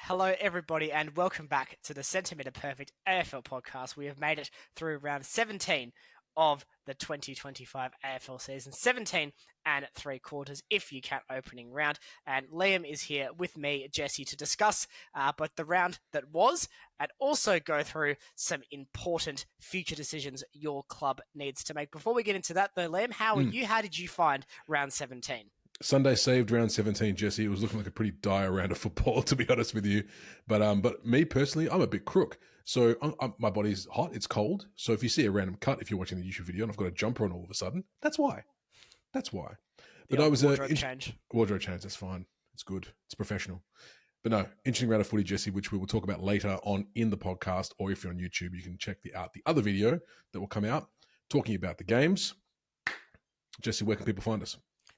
Hello, everybody, and welcome back to the Centimetre Perfect AFL podcast. We have made it through round 17 of the 2025 AFL season, 17 and 3/4 if you count opening round. And Liam is here with me, Jesse, to discuss both the round that was and also go through some important future decisions your club needs to make. Before we get into that, though, Liam, how are you? How did you find round 17? Sunday saved round 17, Jesse. It was looking like a pretty dire round of football, to be honest with you. But me personally, I'm a bit crook. So my body's hot, it's cold. So if you see a random cut, if you're watching the YouTube video and I've got a jumper on all of a sudden, that's why. But I was wardrobe change. Wardrobe change, that's fine. It's good. It's professional. But no, interesting round of footy, Jesse, which we will talk about later on in the podcast, or if you're on YouTube, you can check out the other video that will come out talking about the games. Jesse, where can people find us?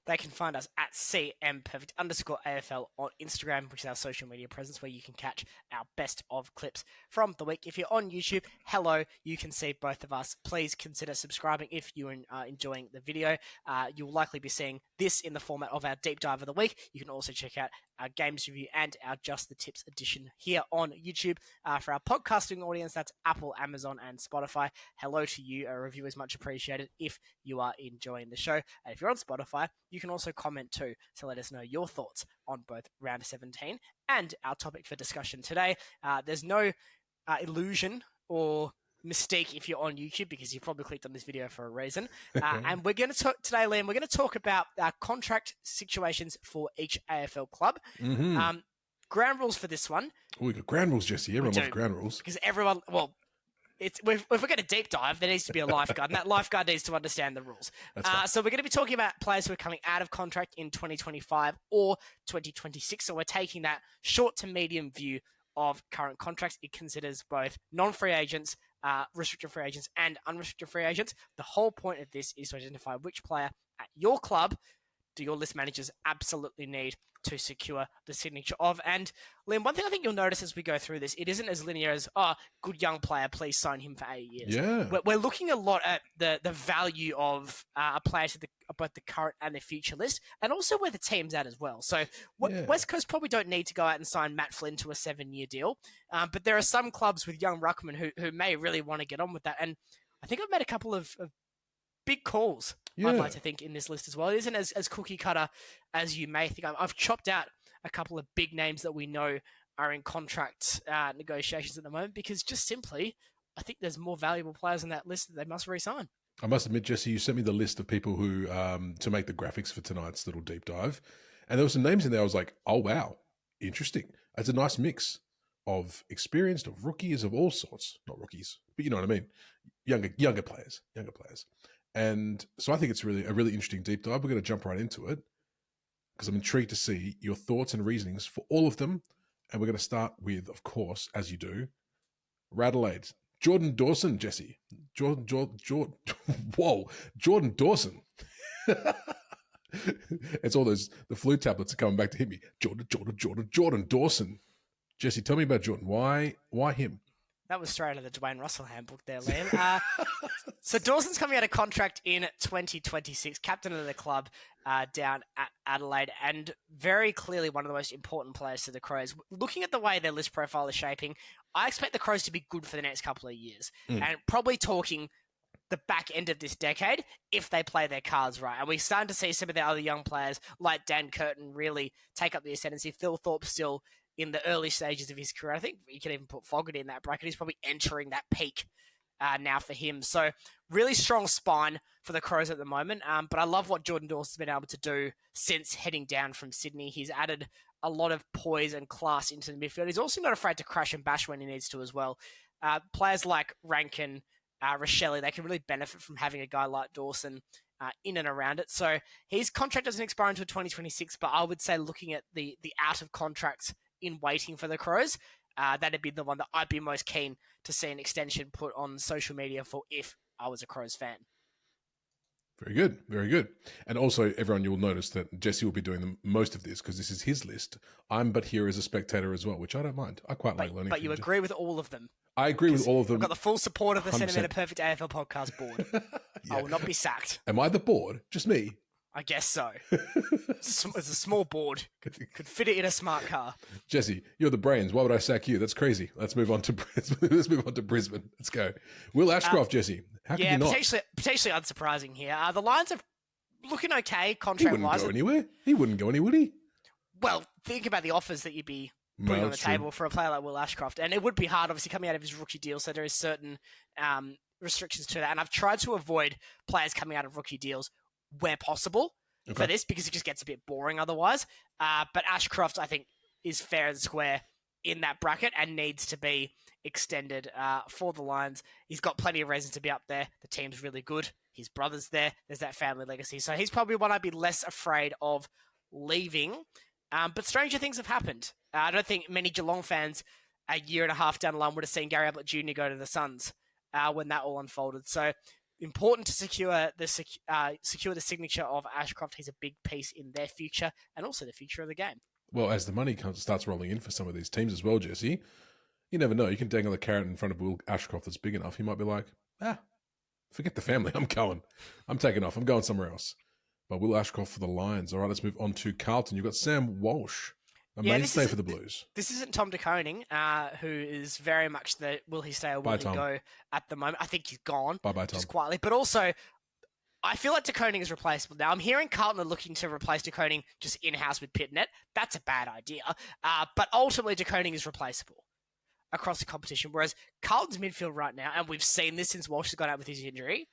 They can find us at CMPerfect_AFL on Instagram, which is our social media presence, where you can catch our best of clips from the week. If you're on YouTube, hello, you can see both of us. Please consider subscribing if you are enjoying the video. You'll likely be seeing this in the format of our deep dive of the week. You can also check out our games review and our Just the Tips edition here on YouTube. For our podcasting audience, that's Apple, Amazon, and Spotify. Hello to you. A review is much appreciated if you are enjoying the show. And if you're on Spotify, you can also comment too to let us know your thoughts on both round 17 and our topic for discussion today. There's no illusion or mistake if you're on YouTube, because you've probably clicked on this video for a reason. And we're going to talk today, Liam, we're going to talk about contract situations for each AFL club. Mm-hmm. Ground rules for this one. We got ground rules, Jesse. Everyone loves ground rules. Because everyone, if we're going to deep dive, there needs to be a lifeguard, and that lifeguard needs to understand the rules. So we're going to be talking about players who are coming out of contract in 2025 or 2026. So we're taking that short to medium view of current contracts. It considers both non-free agents, restricted free agents, and unrestricted free agents. The whole point of this is to identify which player at your club do your list managers absolutely need to secure the signature of. And Liam, one thing I think you'll notice as we go through this, it isn't as linear as, good young player, please sign him for 8 years. Yeah. We're looking a lot at the value of a player to both the current and the future list, and also where the team's at as well. So West Coast probably don't need to go out and sign Matt Flynn to a 7-year deal, but there are some clubs with young ruckman who may really want to get on with that. And I think I've made a couple of big calls, I'd like to think, in this list as well. It isn't as cookie cutter as you may think. I've chopped out a couple of big names that we know are in contract negotiations at the moment, because just simply, I think there's more valuable players on that list that they must re-sign. I must admit, Jesse, you sent me the list of people who to make the graphics for tonight's little deep dive, and there were some names in there I was like, oh, wow, interesting. It's a nice mix of experienced, of rookies, of all sorts. Not rookies, but you know what I mean. Younger players. And so I think it's a really interesting deep dive. We're going to jump right into it because I'm intrigued to see your thoughts and reasonings for all of them. And we're going to start with, of course, as you do, Adelaide. Jordan Dawson, Jesse. Jordan Dawson. It's all the flu tablets are coming back to hit me. Jordan Dawson. Jesse, tell me about Jordan. Why him? That was straight out of the Dwayne Russell handbook there, Liam. So Dawson's coming out of contract in 2026, captain of the club down at Adelaide, and very clearly one of the most important players to the Crows. Looking at the way their list profile is shaping, I expect the Crows to be good for the next couple of years, and probably talking the back end of this decade if they play their cards right. And we're starting to see some of the other young players like Dan Curtin really take up the ascendancy. Phil Thorpe still in the early stages of his career. I think you can even put Fogarty in that bracket. He's probably entering that peak now for him. So really strong spine for the Crows at the moment. But I love what Jordan Dawson's been able to do since heading down from Sydney. He's added a lot of poise and class into the midfield. He's also not afraid to crash and bash when he needs to as well. Players like Rankin, Rochelle, they can really benefit from having a guy like Dawson in and around it. So his contract doesn't expire until 2026, but I would say looking at the out of contracts in waiting for the Crows, that'd be the one that I'd be most keen to see an extension put on social media for if I was a Crows fan. Very good. And also, everyone, you'll notice that Jesse will be doing most of this because this is his list. I'm but here as a spectator as well, which I don't mind. I quite like learning. But you agree with all of them. I agree with all of them. I've got the full support of the Centimetre Perfect AFL podcast board. Yeah. I will not be sacked. Am I the board? Just me? I guess so. It's a small board. Could fit it in a smart car. Jesse, you're the brains. Why would I sack you? That's crazy. Let's move on to Brisbane. Let's go. Will Ashcroft, Jesse. How can you not? Potentially unsurprising here. The Lions are looking okay He contract-wise. wouldn't go anywhere. He wouldn't go anywhere, would he? Well, think about the offers that you'd be putting on the table for a player like Will Ashcroft. And it would be hard, obviously, coming out of his rookie deal, so there is certain restrictions to that. And I've tried to avoid players coming out of rookie deals where possible for this, because it just gets a bit boring otherwise. But Ashcroft, I think, is fair and square in that bracket and needs to be extended for the Lions. He's got plenty of reasons to be up there. The team's really good. His brother's there. There's that family legacy. So he's probably one I'd be less afraid of leaving. But stranger things have happened. I don't think many Geelong fans a year and a half down the line would have seen Gary Ablett Jr. go to the Suns when that all unfolded. So important to secure the signature of Ashcroft. He's a big piece in their future and also the future of the game. Well, as the money starts rolling in for some of these teams as well, Jesse, you never know. You can dangle a carrot in front of Will Ashcroft that's big enough. He might be like, forget the family. I'm going. I'm taking off. I'm going somewhere else. But Will Ashcroft for the Lions. All right, let's move on to Carlton. You've got Sam Walsh, a mainstay for the Blues. This isn't Tom de Koning, who is very much the will he stay or will he go at the moment. I think he's gone. Bye, Tom. Just quietly. But also, I feel like de Koning is replaceable now. I'm hearing Carlton are looking to replace de Koning just in-house with Pitnet. That's a bad idea. But ultimately, de Koning is replaceable across the competition, whereas Carlton's midfield right now, and we've seen this since Walsh has gone out with his injury,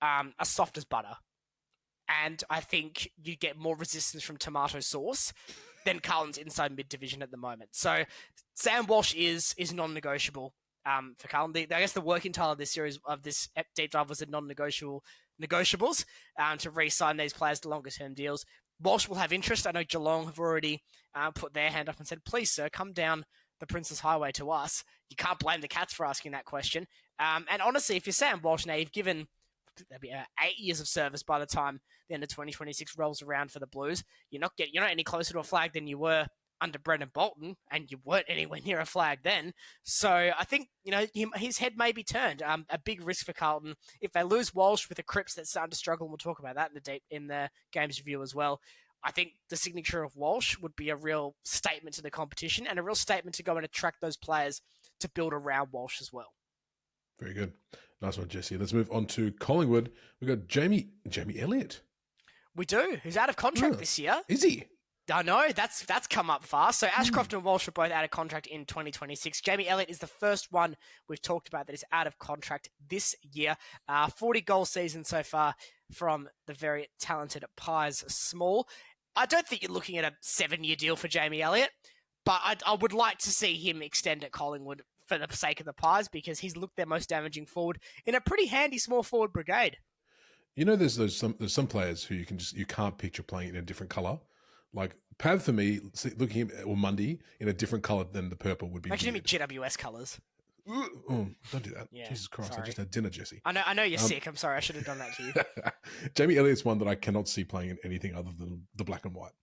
are soft as butter. And I think you get more resistance from tomato sauce than Carlton's inside mid-division at the moment. So Sam Walsh is non-negotiable for Carlton. I guess the working title of this series, of this deep dive, was the negotiables to re-sign these players to longer-term deals. Walsh will have interest. I know Geelong have already put their hand up and said, please, sir, come down the Princess Highway to us. You can't blame the Cats for asking that question. And honestly, if you're Sam Walsh now, you've given there'll be 8 years of service by the time the end of 2026 rolls around for the Blues. You're not any closer to a flag than you were under Brendan Bolton, and you weren't anywhere near a flag then. So I think his head may be turned. A big risk for Carlton if they lose Walsh with the Crips that's starting to struggle. And we'll talk about that in the games review as well. I think the signature of Walsh would be a real statement to the competition and a real statement to go and attract those players to build around Walsh as well. Very good. Nice one, Jesse. Let's move on to Collingwood. We've got Jamie Elliott. We do. Who's out of contract this year. Is he? I know. That's come up fast. So Ashcroft and Walsh are both out of contract in 2026. Jamie Elliott is the first one we've talked about that is out of contract this year. 40-goal season so far from the very talented Pies Small. I don't think you're looking at a 7-year deal for Jamie Elliott, but I would like to see him extend at Collingwood for the sake of the Pies, because he's looked their most damaging forward in a pretty handy small forward brigade. There's some players who you can't picture playing in a different colour. Like Pav for me, looking at Mundy in a different colour than the purple would be. Imagine him in GWS colours. Oh, don't do that. Yeah, Jesus Christ, sorry. I just had dinner, Jesse. I know you're sick. I'm sorry. I should have done that to you. Jamie Elliott's one that I cannot see playing in anything other than the black and white.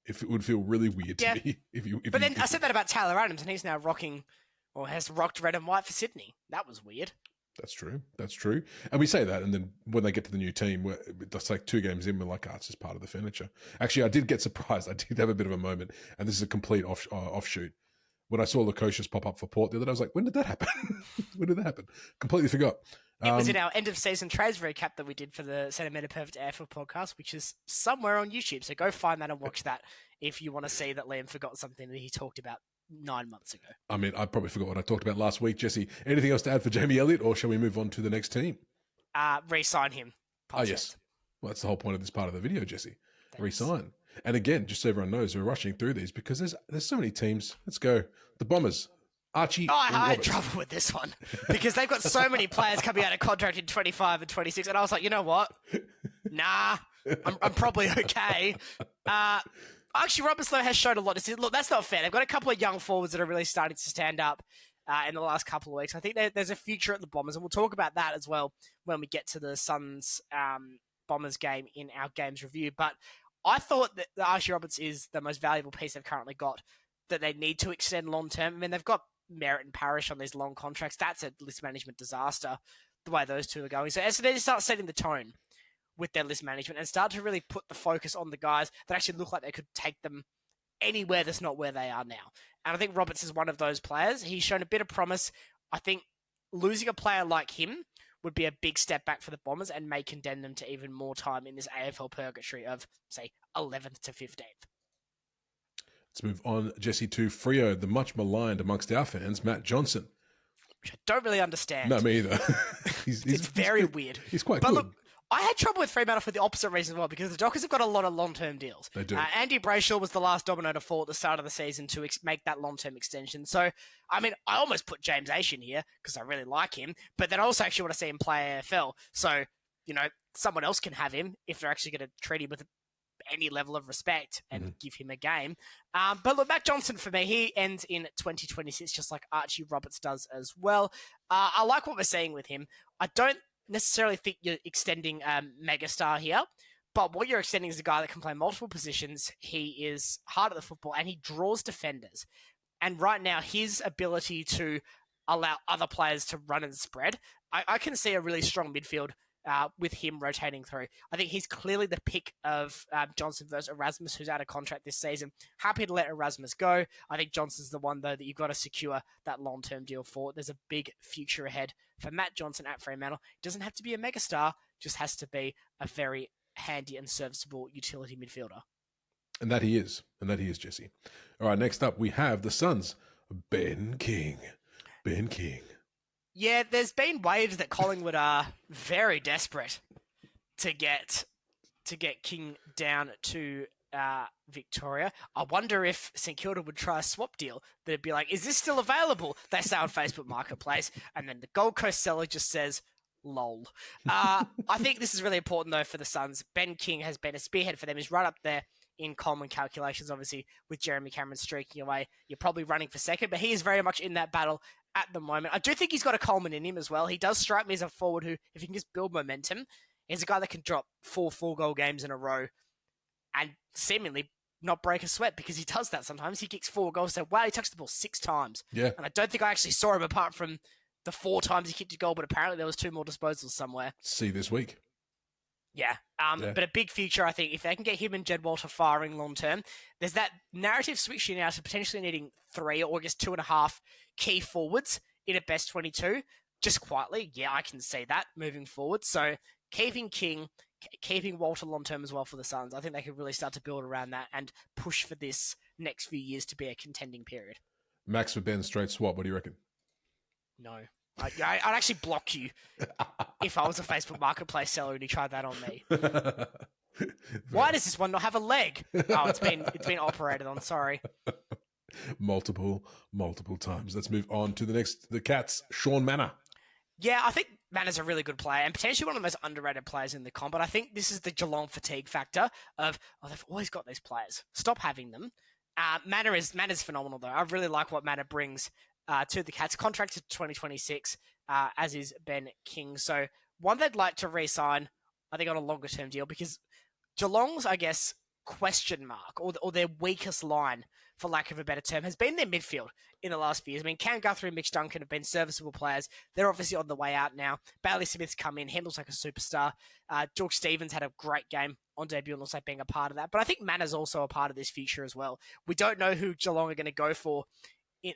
If it would feel really weird to me. I said that about Taylor Adams, and he's now has rocked red and white for Sydney. That was weird. That's true. And we say that, and then when they get to the new team, it's like 2 games in, we're like, it's just part of the furniture. Actually, I did get surprised. I did have a bit of a moment, and this is a complete offshoot. When I saw Lukosius pop up for Port the other day, I was like, when did that happen? Completely forgot. It was in our end-of-season trades recap that we did for the Centimetre Perfect AFL podcast, which is somewhere on YouTube. So go find that and watch that if you want to see that Liam forgot something that he talked about 9 months ago. I mean, I probably forgot what I talked about last week, Jesse. Anything else to add for Jamie Elliott, or shall we move on to the next team? Re-sign him. Oh, yes. Well, that's the whole point of this part of the video, Jesse. Thanks. Re-sign. And again, just so everyone knows, we're rushing through these because there's so many teams. Let's go. The Bombers. Archie. I had trouble with this one because they've got so many players coming out of contract in 25 and 26, and I was like, you know what? Nah, I'm probably okay. Archie Roberts, though, has shown a lot. Look, that's not fair. They've got a couple of young forwards that are really starting to stand up in the last couple of weeks. I think there's a future at the Bombers, and we'll talk about that as well when we get to the Suns Bombers game in our games review. But I thought that Archie Roberts is the most valuable piece they've currently got that they need to extend long-term. I mean, they've got Merritt and Parrish on these long contracts. That's a list management disaster, the way those two are going. So as they start setting the tone with their list management and start to really put the focus on the guys that actually look like they could take them anywhere that's not where they are now. And I think Roberts is one of those players. He's shown a bit of promise. I think losing a player like him would be a big step back for the Bombers and may condemn them to even more time in this AFL purgatory of, say, 11th to 15th. Let's move on, Jesse, to Freo, the much maligned amongst our fans, Matt Johnson. Which I don't really understand. No, me either. It's very weird. He's quite but good. Look, I had trouble with Fremantle for the opposite reason as well, because the Dockers have got a lot of long-term deals. They do. Andy Brayshaw was the last domino to fall at the start of the season to make that long-term extension. So, I mean, I almost put James Asian here because I really like him, but then I also actually want to see him play AFL. So, someone else can have him if they're actually going to treat him with any level of respect and give him a game. But look, Matt Johnson, for me, he ends in 2026, just like Archie Roberts does as well. I like what we're seeing with him. I don't necessarily think you're extending a megastar here, but what you're extending is a guy that can play multiple positions. He is hard at the football and he draws defenders. And right now, his ability to allow other players to run and spread, I can see a really strong midfield with him rotating through. I think he's clearly the pick of Johnson versus Erasmus, who's out of contract this season. Happy to let Erasmus go. I think Johnson's the one, though, that you've got to secure that long-term deal for. There's a big future ahead for Matt Johnson at Fremantle. It doesn't have to be a megastar, just has to be a very handy and serviceable utility midfielder. And that he is, Jesse. All right, next up, we have the Suns. Ben King. Yeah, there's been waves that Collingwood are very desperate to get King down to Victoria. I wonder if St Kilda would try a swap deal. They'd be like, is this still available? They say on Facebook Marketplace. And then the Gold Coast seller just says, lol. I think this is really important, though, for the Suns. Ben King has been a spearhead for them. He's right up there in Coleman calculations, obviously, with Jeremy Cameron streaking away. You're probably running for second, but he is very much in that battle at the moment. I do think he's got a Coleman in him as well. He does strike me as a forward who, if he can just build momentum, he's a guy that can drop 4-goal games in a row and seemingly not break a sweat, because he does that sometimes. He kicks 4 goals, so wow, he touched the ball 6 times. Yeah. And I don't think I actually saw him apart from the 4 times he kicked a goal, but apparently there was 2 more disposals somewhere. See this week. Yeah. But a big future, I think, if they can get him and Jed Walter firing long term, there's that narrative switching now to potentially needing 3 or just 2.5 key forwards in a best 22. Just quietly, yeah, I can see that moving forward. So keeping King, keeping Walter long term as well for the Suns, I think they could really start to build around that and push for this next few years to be a contending period. Max for Ben, straight swap. What do you reckon? No. I'd actually block you if I was a Facebook Marketplace seller and you tried that on me. Why does this one not have a leg? Oh, it's been operated on. Sorry. Multiple times. Let's move on to the Cats. Sean Manor. Yeah, I think Manor's a really good player and potentially one of the most underrated players in the comp. But I think this is the Geelong fatigue factor of, they've always got these players. Stop having them. Manor is phenomenal, though. I really like what Manor brings to the Cats, contracted to 2026, as is Ben King. So one they'd like to re-sign, I think, on a longer-term deal, because Geelong's, I guess, question mark, or their weakest line, for lack of a better term, has been their midfield in the last few years. I mean, Cam Guthrie and Mitch Duncan have been serviceable players. They're obviously on the way out now. Bailey Smith's come in, handles like a superstar. George Stevens had a great game on debut and looks like being a part of that. But I think Manor's also a part of this future as well. We don't know who Geelong are going to go for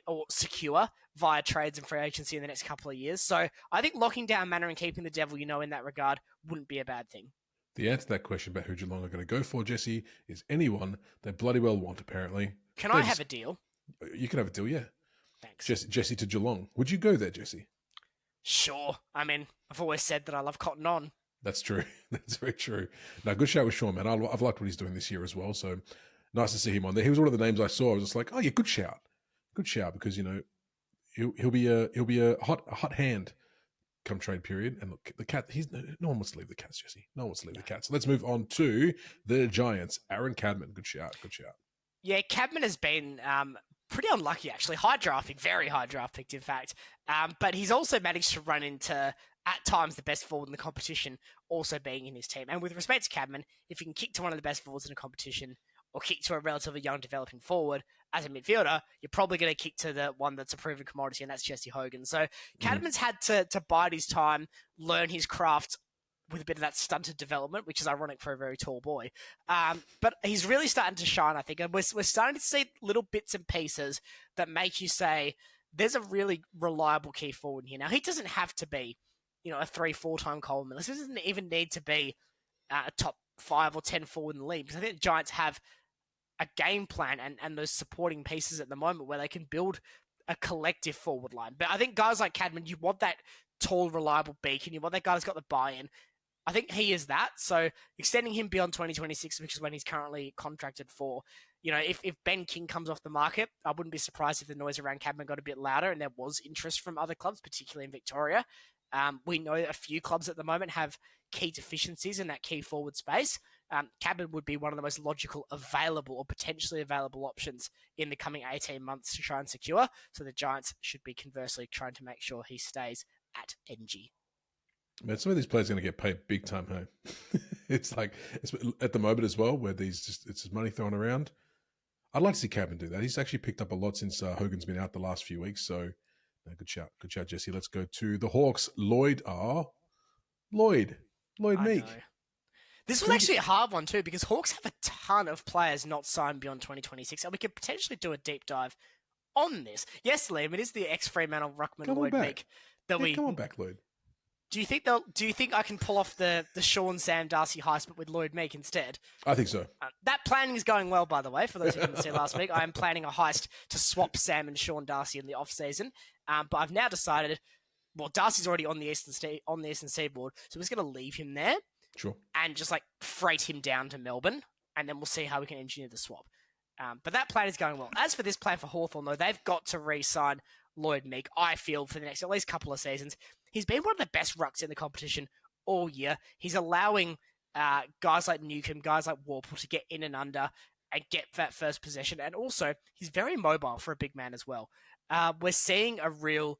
or secure via trades and free agency in the next couple of years. So I think locking down Manor and keeping the devil, in that regard, wouldn't be a bad thing. The answer to that question about who Geelong are going to go for, Jesse, is anyone they bloody well want, apparently. Can I have a deal? You can have a deal, yeah. Thanks. Jesse to Geelong. Would you go there, Jesse? Sure. I mean, I've always said that I love Cotton On. That's true. That's very true. No, good shout with Sean, man. I've liked what he's doing this year as well. So nice to see him on there. He was one of the names I saw. I was just like, oh yeah, good shout. Good shout, because he'll be a hot hand come trade period. And look, the Cat, no one wants to leave the Cats, Jesse. No one wants to leave the Cats. So let's move on to the Giants. Aaron Cadman, good shout. Yeah, Cadman has been pretty unlucky, actually. High draft pick, very high draft pick, in fact. But he's also managed to run into, at times, the best forward in the competition also being in his team. And with respect to Cadman, if you can kick to one of the best forwards in a competition, or kick to a relatively young developing forward as a midfielder, you're probably going to kick to the one that's a proven commodity, and that's Jesse Hogan. So Cadman's had to bide his time, learn his craft with a bit of that stunted development, which is ironic for a very tall boy. But he's really starting to shine, I think. And we're starting to see little bits and pieces that make you say, there's a really reliable key forward here. Now, he doesn't have to be, a 3-4 time Coleman. This doesn't even need to be a top 5 or 10 forward in the league. Because I think the Giants have a game plan and those supporting pieces at the moment where they can build a collective forward line. But I think guys like Cadman, you want that tall, reliable beacon. You want that guy that's got the buy-in. I think he is that. So extending him beyond 2026, which is when he's currently contracted for, if Ben King comes off the market, I wouldn't be surprised if the noise around Cadman got a bit louder and there was interest from other clubs, particularly in Victoria. We know a few clubs at the moment have key deficiencies in that key forward space. Cadman would be one of the most logical available or potentially available options in the coming 18 months to try and secure. So the Giants should be conversely trying to make sure he stays at NG. Man, some of these players are going to get paid big time, hey? It's at the moment as well, where it's just money thrown around. I'd like to see Cadman do that. He's actually picked up a lot since Hogan's been out the last few weeks. So, good shout, Jesse. Let's go to the Hawks. Lloyd Meek. This was actually a hard one too, because Hawks have a ton of players not signed beyond 2026, and we could potentially do a deep dive on this. Yes, Liam, it is the ex-Fremantle ruckman Lloyd Meek that come on back, Lloyd. Do you think I can pull off the Sean Sam Darcy heist, but with Lloyd Meek instead? I think so. That planning is going well, by the way. For those who didn't see last week, I am planning a heist to swap Sam and Sean Darcy in the off season. But I've now decided, well, Darcy's already on the Eastern Seaboard, so we're just going to leave him there. Sure. And just freight him down to Melbourne, and then we'll see how we can engineer the swap. But that plan is going well. As for this plan for Hawthorn, though, they've got to re-sign Lloyd Meek, I feel, for the next at least couple of seasons. He's been one of the best rucks in the competition all year. He's allowing guys like Newcomb, guys like Warple to get in and under and get that first possession. And also, he's very mobile for a big man as well. We're seeing a real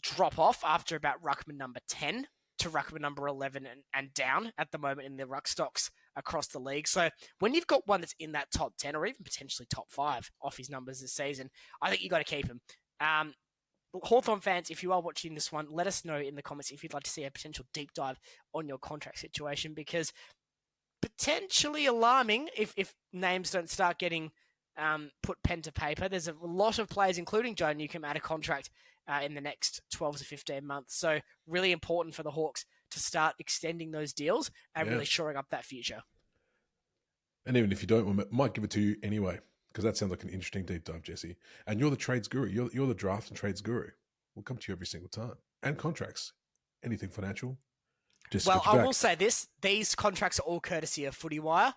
drop-off after about ruckman number 10 to ruckman number 11 and down at the moment in the ruck stocks across the league. So when you've got one that's in that top 10 or even potentially top 5 off his numbers this season, I think you got to keep him. Hawthorn fans, if you are watching this one, let us know in the comments if you'd like to see a potential deep dive on your contract situation, because potentially alarming if names don't start getting put pen to paper. There's a lot of players, including Joe Newcomb, out of contract in the next 12 to 15 months. So really important for the Hawks to start extending those deals and really shoring up that future. And even if you don't, we might give it to you anyway, because that sounds like an interesting deep dive, Jesse. And you're the trades guru. You're the draft and trades guru. We'll come to you every single time. And contracts. Anything financial. Well, I will say this. These contracts are all courtesy of FootyWire,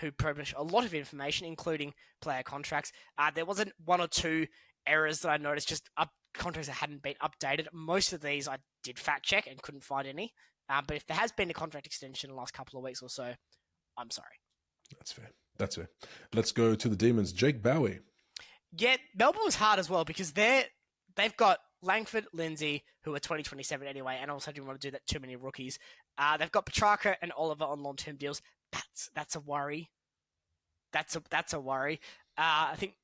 who publish a lot of information, including player contracts. There wasn't one or two errors that I noticed, just contracts that hadn't been updated. Most of these I did fact check and couldn't find any. But if there has been a contract extension in the last couple of weeks or so, I'm sorry. That's fair. Let's go to the Demons. Jake Bowie. Yeah, Melbourne was hard as well, because they've got Langford, Lindsay, who are 2027 anyway, and also didn't want to do that too many rookies. They've got Petrarca and Oliver on long-term deals. That's a worry. That's a worry. I think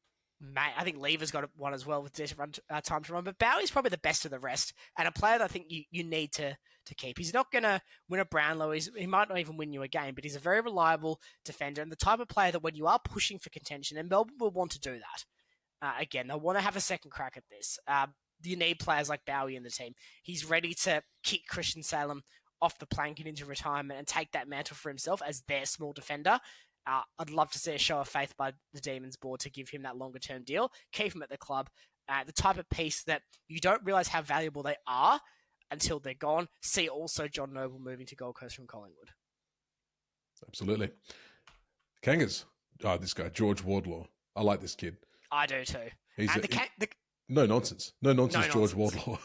Lever's got one as well with time to run, but Bowie's probably the best of the rest, and a player that I think you need to keep. He's not going to win a Brownlow. He might not even win you a game, but he's a very reliable defender and the type of player that when you are pushing for contention, and Melbourne will want to do that. Again, they'll want to have a second crack at this. You need players like Bowie in the team. He's ready to kick Christian Salem off the plank and into retirement and take that mantle for himself as their small defender. I'd love to see a show of faith by the Demons board to give him that longer-term deal, keep him at the club, the type of piece that you don't realise how valuable they are until they're gone. See also John Noble moving to Gold Coast from Collingwood. Absolutely. Kangas. Oh, this guy, George Wardlaw. I like this kid. I do too. No nonsense. No nonsense, George Wardlaw.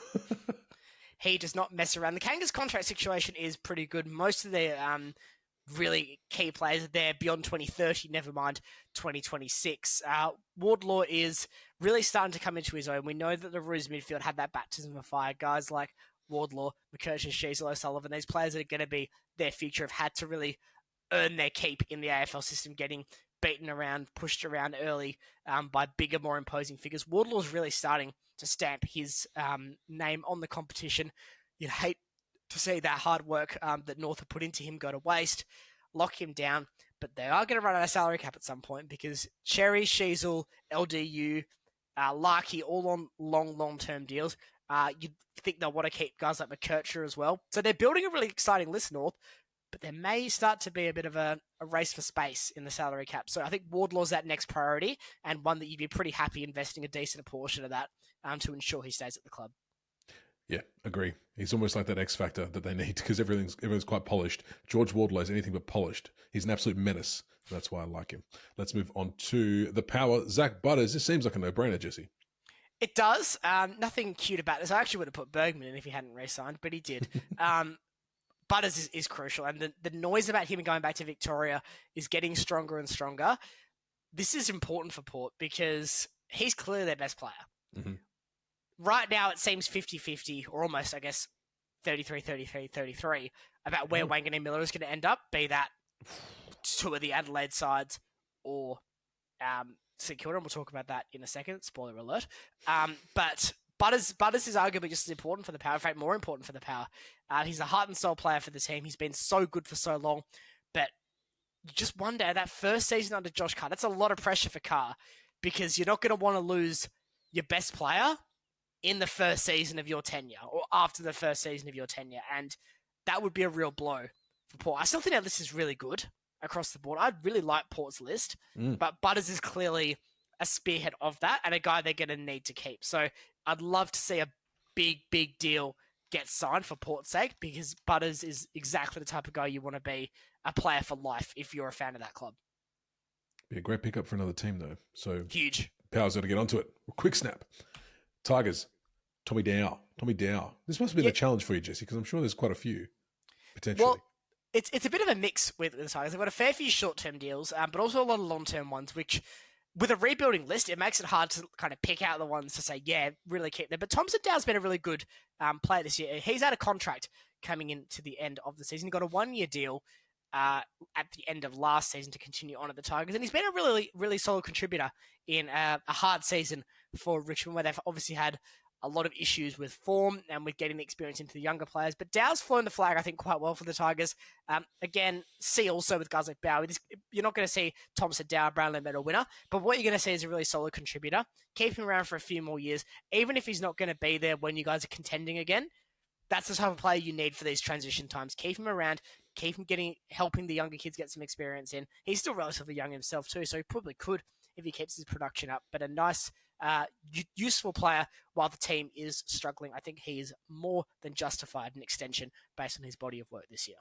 He does not mess around. The Kangas contract situation is pretty good. Most of their really key players are there beyond 2030, never mind 2026. Wardlaw is really starting to come into his own. We know that the Roos midfield had that baptism of fire. Guys like Wardlaw, McCurtain, Sheasel, O'Sullivan, these players that are going to be their future have had to really earn their keep in the AFL system, getting beaten around, pushed around early by bigger, more imposing figures. Wardlaw's really starting to stamp his name on the competition. You'd hate to see that hard work that North have put into him go to waste, lock him down. But they are going to run out of salary cap at some point because Cherry, Sheasel, LDU, Larkey, all on long-term deals. You'd think they'll want to keep guys like McKercher as well. So they're building a really exciting list, North, but there may start to be a bit of a race for space in the salary cap. So I think Wardlaw's that next priority and one that you'd be pretty happy investing a decent portion of that to ensure he stays at the club. Yeah, agree. He's almost like that X factor that they need because everyone's quite polished. George Wardlaw is anything but polished. He's an absolute menace. That's why I like him. Let's move on to the power. Zach Butters. This seems like a no-brainer, Jesse. It does. Nothing cute about this. I actually would have put Bergman in if he hadn't re-signed, but he did. Butters is crucial, and the noise about him going back to Victoria is getting stronger and stronger. This is important for Port because he's clearly their best player. Mm-hmm. Right now, it seems 50-50, or almost, I guess, 33-33-33, about where Wanganeen Miller is going to end up, be that two of the Adelaide sides or St Kilda, and we'll talk about that in a second, spoiler alert. But Butters is arguably just as important for the Power, in fact, more important for the Power. He's a heart and soul player for the team. He's been so good for so long, but you just wonder, that first season under Josh Carr, that's a lot of pressure for Carr because you're not going to want to lose your best player in the first season of your tenure or after the first season of your tenure. And that would be a real blow for Port. I still think our list is really good across the board. I really like Port's list, but Butters is clearly a spearhead of that and a guy they're going to need to keep. So I'd love to see a big deal get signed for Port's sake because Butters is exactly the type of guy you want to be a player for life if you're a fan of that club. Be a great pickup for another team, though. So huge. Power's got to get onto it. Quick snap. Tigers. Tommy Dow. This must be the challenge for you, Jesse, because I'm sure there's quite a few, potentially. Well, it's a bit of a mix with the Tigers. They've got a fair few short-term deals, but also a lot of long-term ones, which, with a rebuilding list, it makes it hard to kind of pick out the ones to say, yeah, really keep them. But Thompson Dow's been a really good player this year. He's had a contract coming into the end of the season. He got a one-year deal at the end of last season to continue on at the Tigers. And he's been a really solid contributor in a hard season for Richmond, where they've obviously had a lot of issues with form and with getting the experience into the younger players. But Dow's flown the flag, I think, quite well for the Tigers. Again, see also with guys like Bowie, you're not going to see Thompson Dow, Brownlow medal winner, but what you're going to see is a really solid contributor. Keep him around for a few more years, even if he's not going to be there when you guys are contending again. That's the type of player you need for these transition times. Keep him around, keep him helping the younger kids get some experience in. He's still relatively young himself too, so he probably could if he keeps his production up. But a nice, useful player while the team is struggling. I think he is more than justified an extension based on his body of work this year.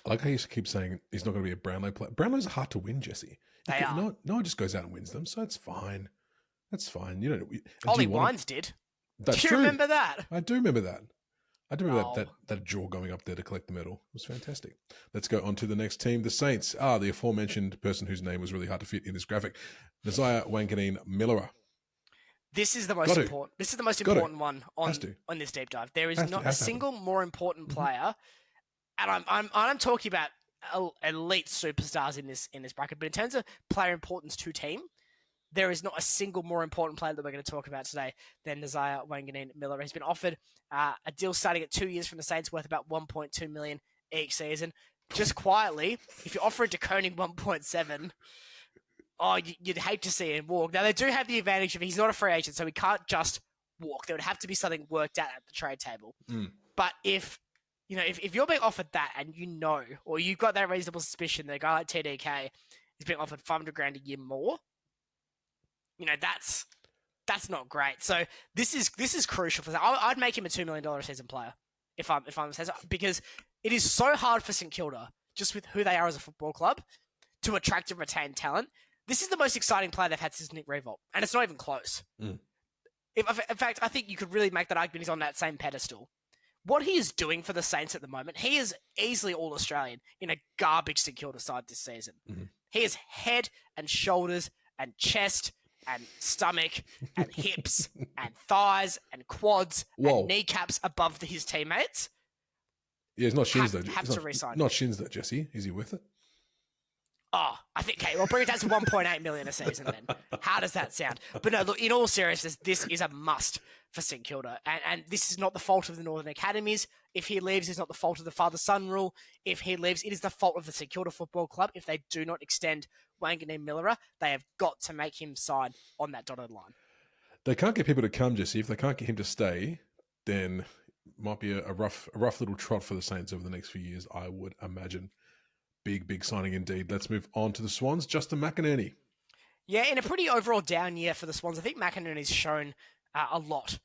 I like how you keep saying he's not going to be a Brownlow player. Brownlows are hard to win, Jesse. They are. No one just goes out and wins them, so it's fine. That's fine. You know, Ollie Wines did. That's do you true. remember that? I do remember that. That jaw going up there to collect the medal. It was fantastic. Let's go on to the next team, the Saints. The aforementioned person whose name was really hard to fit in this graphic, Nasiah Wanganeen Miller. This is the most important. This is the most important one on this deep dive. There is not a single more important player, and I'm talking about elite superstars in this bracket. But in terms of player importance to team, there is not a single more important player that we're going to talk about today than Nasiah Wanganeen Miller. He's been offered a deal starting at 2 years from the Saints worth about $1.2 million each season. Just quietly, if you offer a draconian 1.7, you'd hate to see him walk. Now, they do have the advantage of he's not a free agent, so he can't just walk. There would have to be something worked out at the trade table. But if you're being offered that and or you've got that reasonable suspicion that a guy like TDK is being offered $500,000 a year more, that's not great. So this is crucial for that. I'd make him a $2 million a season player if I'm because it is so hard for St Kilda, just with who they are as a football club, to attract and retain talent. This is the most exciting player they've had since Nick Revolt, and it's not even close. In fact, I think you could really make that argument he's on that same pedestal. What he is doing for the Saints at the moment, he is easily All-Australian in a garbage St Kilda side this season. He is head and shoulders and chest and stomach and hips and thighs and quads and kneecaps above his teammates. Yeah, it's not shins though. Have to resign. Not shins though, Jesse. Is he with it? Oh, I think, okay, well, bring it down to 1.8 million a season then. How does that sound? But no, look, in all seriousness, this is a must for St Kilda. And this is not the fault of the Northern Academies. If he leaves, it's not the fault of the father-son rule. If he leaves, it is the fault of the St Kilda Football Club. If they do not extend Wanganeen Millera, they have got to make him sign on that dotted line. They can't get people to come, Jesse. If they can't get him to stay, then might be a rough little trot for the Saints over the next few years, I would imagine. Big signing indeed. Let's move on to the Swans. Justin McInerney. Yeah, in a pretty overall down year for the Swans, I think McInerney's shown a lot.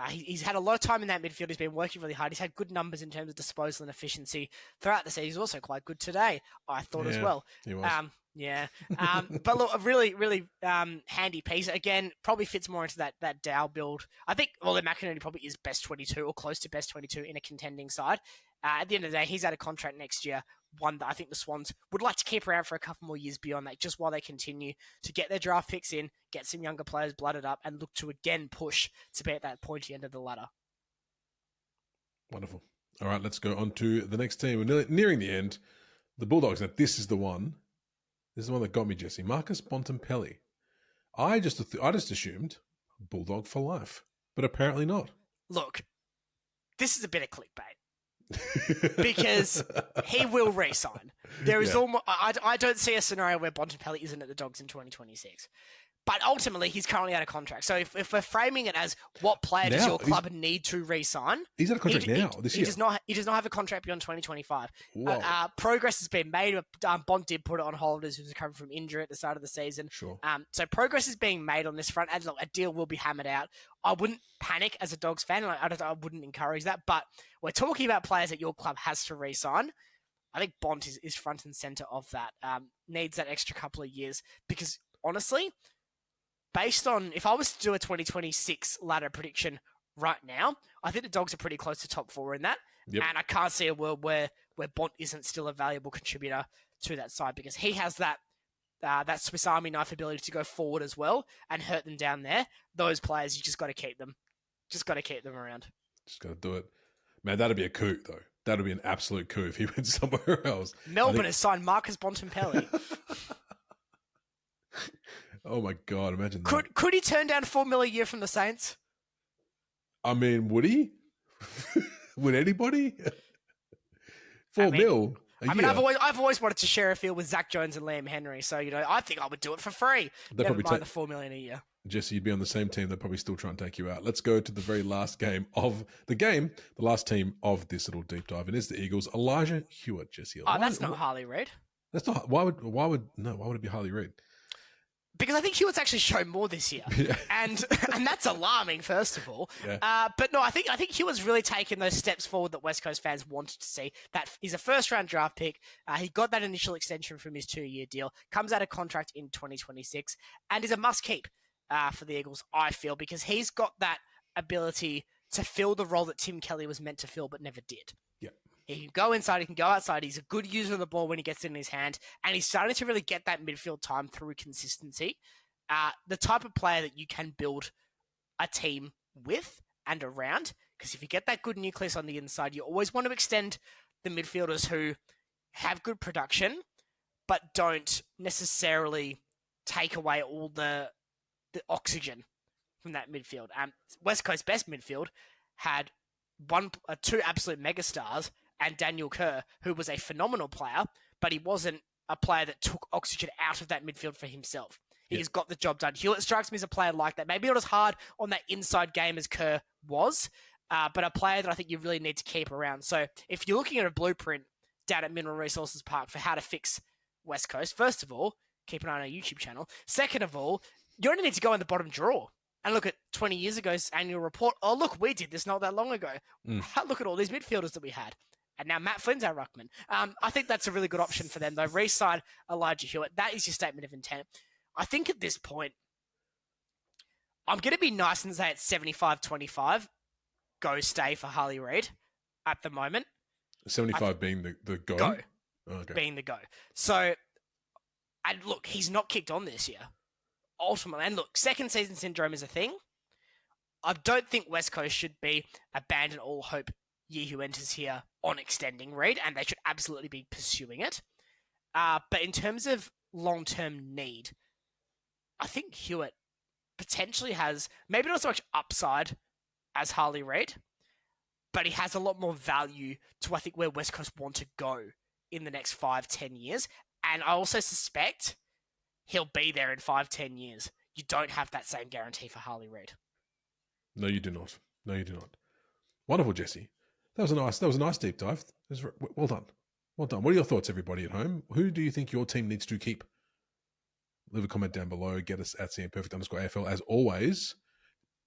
He's had a lot of time in that midfield. He's been working really hard. He's had good numbers in terms of disposal and efficiency throughout the season. He's also quite good today, I thought, as well. He was. But look, a really handy piece. Again, probably fits more into that Dow build. I think, the McInerney probably is best 22 or close to best 22 in a contending side. At the end of the day, he's out of contract next year. One that I think the Swans would like to keep around for a couple more years beyond that, just while they continue to get their draft picks in, get some younger players blooded up, and look to again push to be at that pointy end of the ladder. Wonderful. All right, let's go on to the next team. We're nearing the end. The Bulldogs. Now, this is the one. This is the one that got me, Jesse. Marcus Bontempelli. I just assumed Bulldog for life, but apparently not. Look, this is a bit of clickbait. Because he will re-sign. There is almost. I don't see a scenario where Bontempelli isn't at the Dogs in 2026. But ultimately, he's currently out of contract. So if we're framing it as what player does your club need to re-sign, he's out of contract this year. He does not have a contract beyond 2025. Progress has been made. Bont did put it on hold as he was recovering from injury at the start of the season. Sure. So progress is being made on this front. And look, a deal will be hammered out. I wouldn't panic as a Dogs fan. I wouldn't encourage that. But we're talking about players that your club has to re-sign. I think Bont is front and center of that. Needs that extra couple of years because honestly, based on, if I was to do a 2026 ladder prediction right now, I think the Dogs are pretty close to top 4 in that. Yep. And I can't see a world where Bont isn't still a valuable contributor to that side because he has that Swiss Army knife ability to go forward as well and hurt them down there. Those players, you just got to keep them. Just got to keep them around. Just got to do it. Man, that'd be a coup, though. That'd be an absolute coup if he went somewhere else. Melbourne has signed Marcus Bontempelli. Oh my God, imagine that. Could he turn down $4 million a year from the Saints? I mean, would he? Would anybody? $4 million a year? I've always wanted to share a field with Zach Jones and Liam Henry, so I think I would do it for free. Never mind the $4 million a year. Jesse, you'd be on the same team. They'd probably still try and take you out. Let's go to the very last game of the game, the last team of this little deep dive, and it's the Eagles. Elijah Hewitt, Jesse. That's not Harley Reid. That's not. Why would it be Harley Reid? Because I think Hewitt's actually shown more this year, and that's alarming. First of all, but no, I think Hewitt's really taken those steps forward that West Coast fans wanted to see. That he's a first-round draft pick. He got that initial extension from his 2-year deal. Comes out of contract in 2026, and is a must-keep for the Eagles. I feel because he's got that ability to fill the role that Tim Kelly was meant to fill, but never did. He can go inside, he can go outside. He's a good user of the ball when he gets it in his hand. And he's starting to really get that midfield time through consistency. The type of player that you can build a team with and around. Because if you get that good nucleus on the inside, you always want to extend the midfielders who have good production, but don't necessarily take away all the oxygen from that midfield. West Coast best midfield had two absolute megastars, and Daniel Kerr, who was a phenomenal player, but he wasn't a player that took oxygen out of that midfield for himself. He's got the job done. Hewitt strikes me as a player like that. Maybe not as hard on that inside game as Kerr was, but a player that I think you really need to keep around. So if you're looking at a blueprint down at Mineral Resources Park for how to fix West Coast, first of all, keep an eye on our YouTube channel. Second of all, you only need to go in the bottom drawer and look at 20 years ago's annual report. Oh, look, we did this not that long ago. Look at all these midfielders that we had. And now Matt Flynn's our ruckman. I think that's a really good option for them, though. Re-sign Elijah Hewitt. That is your statement of intent. I think at this point, I'm going to be nice and say it's 75-25. Go stay for Harley Reid at the moment. 75 being the go? Go. Oh, okay. Being the go. So, and look, he's not kicked on this year. Ultimately, and look, second season syndrome is a thing. I don't think West Coast should be abandon all hope year who enters here on extending Reid, and they should absolutely be pursuing it. But in terms of long-term need. I think Hewitt potentially has maybe not so much upside as Harley Reid, but he has a lot more value to, I think, where West Coast want to go in the next 5-10 years. And I also suspect he'll be there in 5-10 years. You don't have that same guarantee for Harley Reid. No, you do not. No, you do not. Wonderful, Jesse. That was a nice deep dive. Well done. Well done. What are your thoughts, everybody at home? Who do you think your team needs to keep? Leave a comment down below. Get us at CMPerfect_AFL. As always,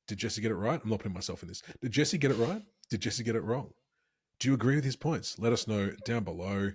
did Jesse get it right? I'm not putting myself in this. Did Jesse get it right? Did Jesse get it wrong? Do you agree with his points? Let us know down below.